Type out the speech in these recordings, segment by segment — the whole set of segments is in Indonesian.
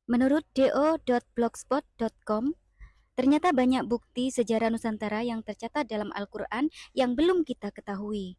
Menurut do.blogspot.com, ternyata banyak bukti sejarah Nusantara yang tercatat dalam Al-Quran yang belum kita ketahui.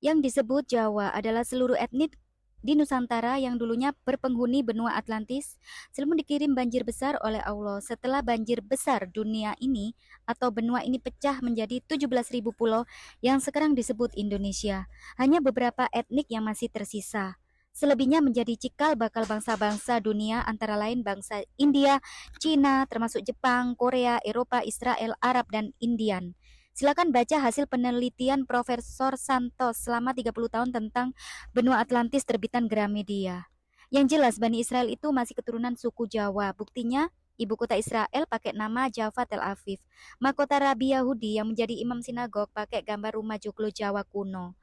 Yang disebut Jawa adalah seluruh etnik di Nusantara yang dulunya berpenghuni benua Atlantis sebelum dikirim banjir besar oleh Allah. Setelah banjir besar, dunia ini atau benua ini pecah menjadi 17.000 pulau yang sekarang disebut Indonesia. Hanya beberapa etnik yang masih tersisa. Selebihnya menjadi cikal bakal bangsa-bangsa dunia antara lain bangsa India, Cina, termasuk Jepang, Korea, Eropa, Israel, Arab, dan Indian. Silakan baca hasil penelitian Profesor Santos selama 30 tahun tentang benua Atlantis terbitan Gramedia. Yang jelas Bani Israel itu masih keturunan suku Jawa. Buktinya ibu kota Israel pakai nama Java Tel Aviv. Mahkota Rabi Yahudi yang menjadi imam sinagog pakai gambar rumah joglo Jawa kuno.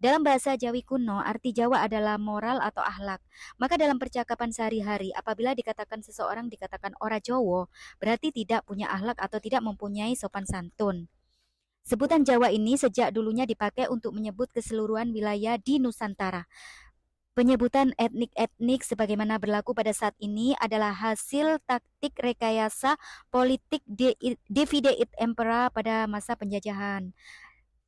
Dalam bahasa Jawi kuno, arti Jawa adalah moral atau akhlak. Maka dalam percakapan sehari-hari, apabila dikatakan seseorang dikatakan ora Jowo, berarti tidak punya akhlak atau tidak mempunyai sopan santun. Sebutan Jawa ini sejak dulunya dipakai untuk menyebut keseluruhan wilayah di Nusantara. Penyebutan etnik-etnik sebagaimana berlaku pada saat ini adalah hasil taktik rekayasa politik divide et impera pada masa penjajahan.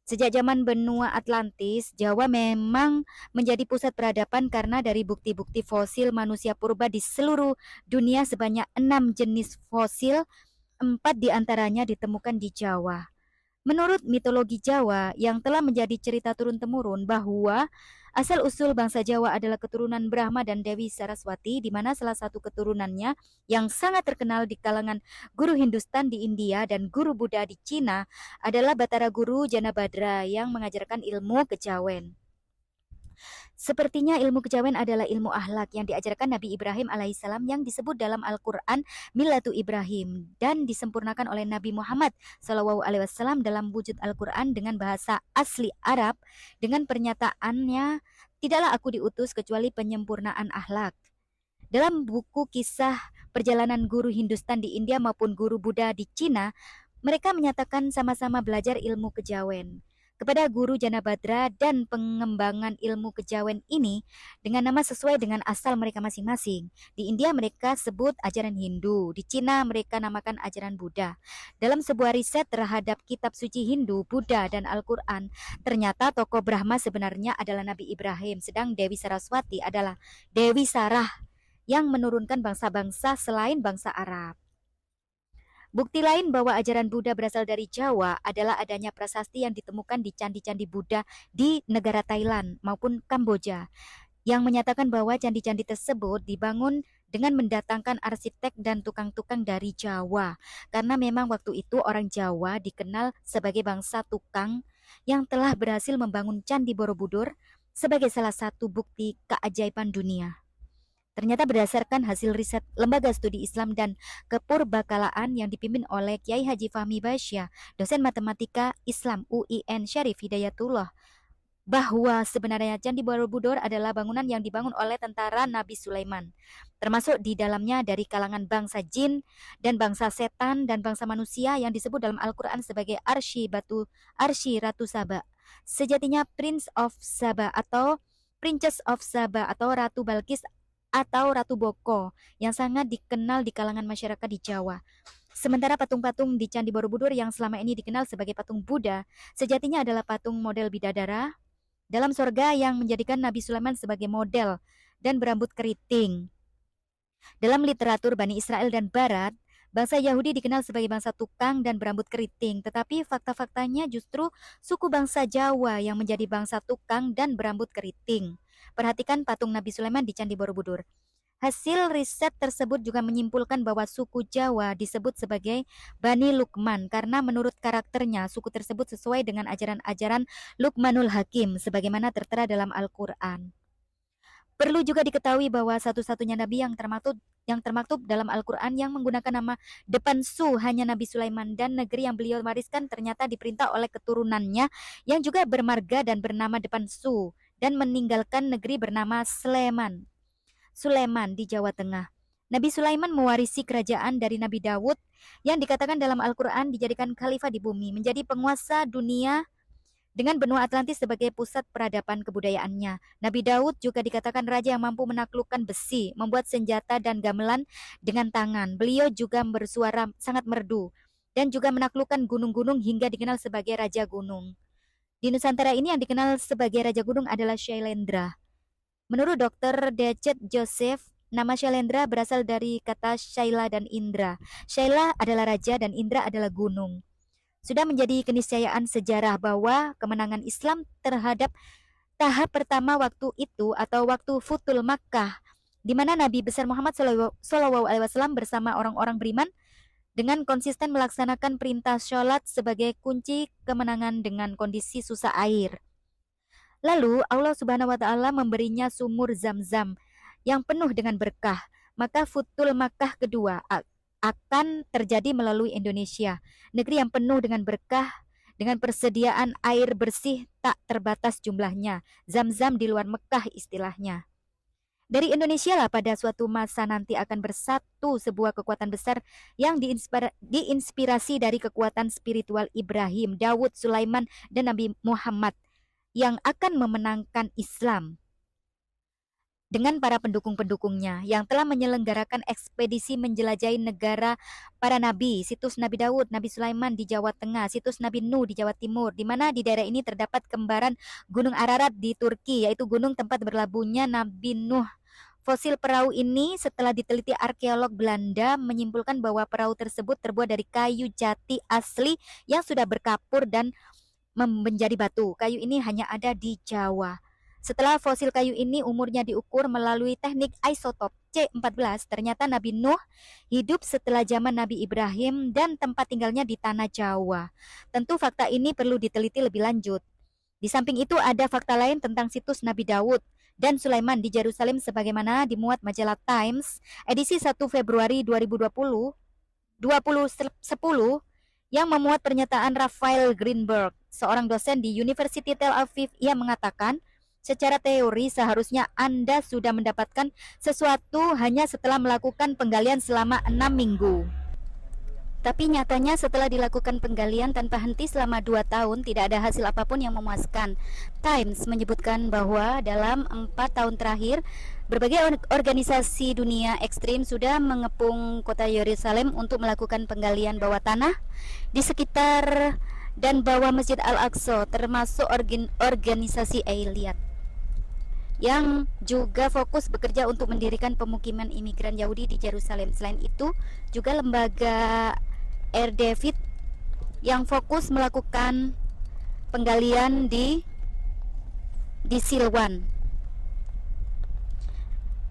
Sejak zaman benua Atlantis, Jawa memang menjadi pusat peradaban karena dari bukti-bukti fosil manusia purba di seluruh dunia sebanyak 6 jenis fosil, 4 diantaranya ditemukan di Jawa. Menurut mitologi Jawa yang telah menjadi cerita turun-temurun bahwa asal-usul bangsa Jawa adalah keturunan Brahma dan Dewi Saraswati, di mana salah satu keturunannya yang sangat terkenal di kalangan guru Hindustan di India dan guru Buddha di Cina adalah Batara Guru Janabadra yang mengajarkan ilmu kejawen. Sepertinya ilmu kejawen adalah ilmu akhlak yang diajarkan Nabi Ibrahim alaihissalam yang disebut dalam Al-Quran Millatu Ibrahim dan disempurnakan oleh Nabi Muhammad SAW dalam wujud Al-Quran dengan bahasa asli Arab dengan pernyataannya, tidaklah aku diutus kecuali penyempurnaan akhlak. Dalam buku kisah perjalanan guru Hindustan di India maupun guru Buddha di Cina, mereka menyatakan sama-sama belajar ilmu kejawen kepada guru Janabadra dan pengembangan ilmu kejawen ini dengan nama sesuai dengan asal mereka masing-masing. Di India mereka sebut ajaran Hindu, di Cina mereka namakan ajaran Buddha. Dalam sebuah riset terhadap kitab suci Hindu, Buddha, dan Al-Quran, ternyata tokoh Brahma sebenarnya adalah Nabi Ibrahim, sedang Dewi Saraswati adalah Dewi Sarah yang menurunkan bangsa-bangsa selain bangsa Arab. Bukti lain bahwa ajaran Buddha berasal dari Jawa adalah adanya prasasti yang ditemukan di candi-candi Buddha di negara Thailand maupun Kamboja yang menyatakan bahwa candi-candi tersebut dibangun dengan mendatangkan arsitek dan tukang-tukang dari Jawa. Karena memang waktu itu orang Jawa dikenal sebagai bangsa tukang yang telah berhasil membangun Candi Borobudur sebagai salah satu bukti keajaiban dunia. Ternyata berdasarkan hasil riset Lembaga Studi Islam dan Kepurbakalaan yang dipimpin oleh Kiai Haji Fahmi Basya, dosen matematika Islam UIN Syarif Hidayatullah, bahwa sebenarnya Candi Borobudur adalah bangunan yang dibangun oleh tentara Nabi Sulaiman, termasuk di dalamnya dari kalangan bangsa jin dan bangsa setan dan bangsa manusia yang disebut dalam Al-Quran sebagai Arsy Ratu Saba. Sejatinya Prince of Saba atau Princess of Saba atau Ratu Balkis atau Ratu Boko yang sangat dikenal di kalangan masyarakat di Jawa. Sementara patung-patung di Candi Borobudur yang selama ini dikenal sebagai patung Buddha, sejatinya adalah patung model bidadara dalam surga yang menjadikan Nabi Sulaiman sebagai model dan berambut keriting. Dalam literatur Bani Israel dan Barat, bangsa Yahudi dikenal sebagai bangsa tukang dan berambut keriting, tetapi fakta-faktanya justru suku bangsa Jawa yang menjadi bangsa tukang dan berambut keriting. Perhatikan patung Nabi Sulaiman di Candi Borobudur. Hasil riset tersebut juga menyimpulkan bahwa suku Jawa disebut sebagai Bani Lukman karena menurut karakternya suku tersebut sesuai dengan ajaran-ajaran Lukmanul Hakim sebagaimana tertera dalam Al-Quran. Perlu juga diketahui bahwa satu-satunya nabi yang termaktub dalam Al-Quran yang menggunakan nama depan su hanya Nabi Sulaiman, dan negeri yang beliau wariskan ternyata diperintah oleh keturunannya yang juga bermarga dan bernama depan su dan meninggalkan negeri bernama Sulaiman di Jawa Tengah. Nabi Sulaiman mewarisi kerajaan dari Nabi Dawud yang dikatakan dalam Al-Quran dijadikan khalifah di bumi, menjadi penguasa dunia dengan benua Atlantis sebagai pusat peradaban kebudayaannya. Nabi Daud juga dikatakan raja yang mampu menaklukkan besi, membuat senjata dan gamelan dengan tangan. Beliau juga bersuara sangat merdu dan juga menaklukkan gunung-gunung hingga dikenal sebagai Raja Gunung. Di Nusantara ini yang dikenal sebagai Raja Gunung adalah Shailendra. Menurut Dr. Decet Joseph, nama Shailendra berasal dari kata Shaila dan Indra. Shaila adalah raja dan Indra adalah gunung. Sudah menjadi keniscayaan sejarah bahwa kemenangan Islam terhadap tahap pertama waktu itu atau waktu Futul Makkah, di mana Nabi besar Muhammad SAW bersama orang-orang beriman dengan konsisten melaksanakan perintah sholat sebagai kunci kemenangan dengan kondisi susah air. Lalu Allah Subhanahu wa taala memberinya sumur Zam-Zam yang penuh dengan berkah. Maka Futul Makkah kedua akan terjadi melalui Indonesia, negeri yang penuh dengan berkah, dengan persediaan air bersih tak terbatas jumlahnya, Zam-Zam di luar Mekah istilahnya. Dari Indonesia lah pada suatu masa nanti akan bersatu sebuah kekuatan besar yang diinspirasi dari kekuatan spiritual Ibrahim, Daud, Sulaiman, dan Nabi Muhammad yang akan memenangkan Islam dengan para pendukung-pendukungnya yang telah menyelenggarakan ekspedisi menjelajahi negara para nabi, situs Nabi Daud, Nabi Sulaiman di Jawa Tengah, situs Nabi Nuh di Jawa Timur, di mana di daerah ini terdapat kembaran Gunung Ararat di Turki, yaitu gunung tempat berlabuhnya Nabi Nuh. Fosil perahu ini setelah diteliti arkeolog Belanda menyimpulkan bahwa perahu tersebut terbuat dari kayu jati asli yang sudah berkapur dan menjadi batu. Kayu ini hanya ada di Jawa. Setelah fosil kayu ini umurnya diukur melalui teknik isotop C14, ternyata Nabi Nuh hidup setelah zaman Nabi Ibrahim dan tempat tinggalnya di tanah Jawa. Tentu fakta ini perlu diteliti lebih lanjut. Di samping itu ada fakta lain tentang situs Nabi Daud dan Sulaiman di Yerusalem sebagaimana dimuat majalah Times edisi 1 Februari 2010 yang memuat pernyataan Raphael Greenberg, seorang dosen di University Tel Aviv. Ia mengatakan, secara teori seharusnya Anda sudah mendapatkan sesuatu hanya setelah melakukan penggalian selama 6 minggu. Tapi nyatanya setelah dilakukan penggalian tanpa henti selama 2 tahun tidak ada hasil apapun yang memuaskan. Times menyebutkan bahwa dalam 4 tahun terakhir berbagai organisasi dunia ekstrim sudah mengepung kota Yerusalem untuk melakukan penggalian bawah tanah di sekitar dan bawah Masjid Al-Aqsa, termasuk organisasi Eilat yang juga fokus bekerja untuk mendirikan pemukiman imigran Yahudi di Yerusalem. Selain itu, juga lembaga Air David yang fokus melakukan penggalian di Silwan.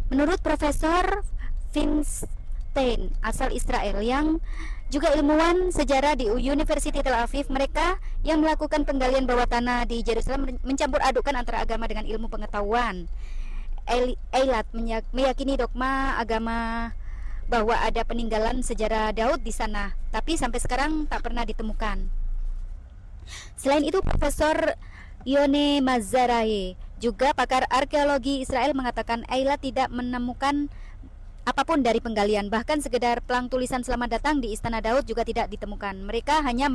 Menurut Profesor Feinstein asal Israel yang juga ilmuwan sejarah di University Tel Aviv, mereka yang melakukan penggalian bawah tanah di Yerusalem mencampur adukan antara agama dengan ilmu pengetahuan. Eilat meyakini dogma agama bahwa ada peninggalan sejarah Daud di sana, tapi sampai sekarang tak pernah ditemukan. Selain itu, Profesor Yone Mazarahe, juga pakar arkeologi Israel, mengatakan Eilat tidak menemukan apapun dari penggalian, bahkan sekedar pelang tulisan selamat datang di Istana Daud juga tidak ditemukan. Mereka hanya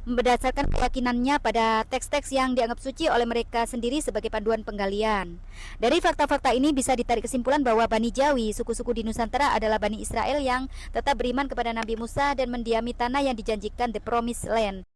berdasarkan keyakinannya pada teks-teks yang dianggap suci oleh mereka sendiri sebagai panduan penggalian. Dari fakta-fakta ini bisa ditarik kesimpulan bahwa Bani Jawi, suku-suku di Nusantara, adalah Bani Israel yang tetap beriman kepada Nabi Musa dan mendiami tanah yang dijanjikan The Promised Land.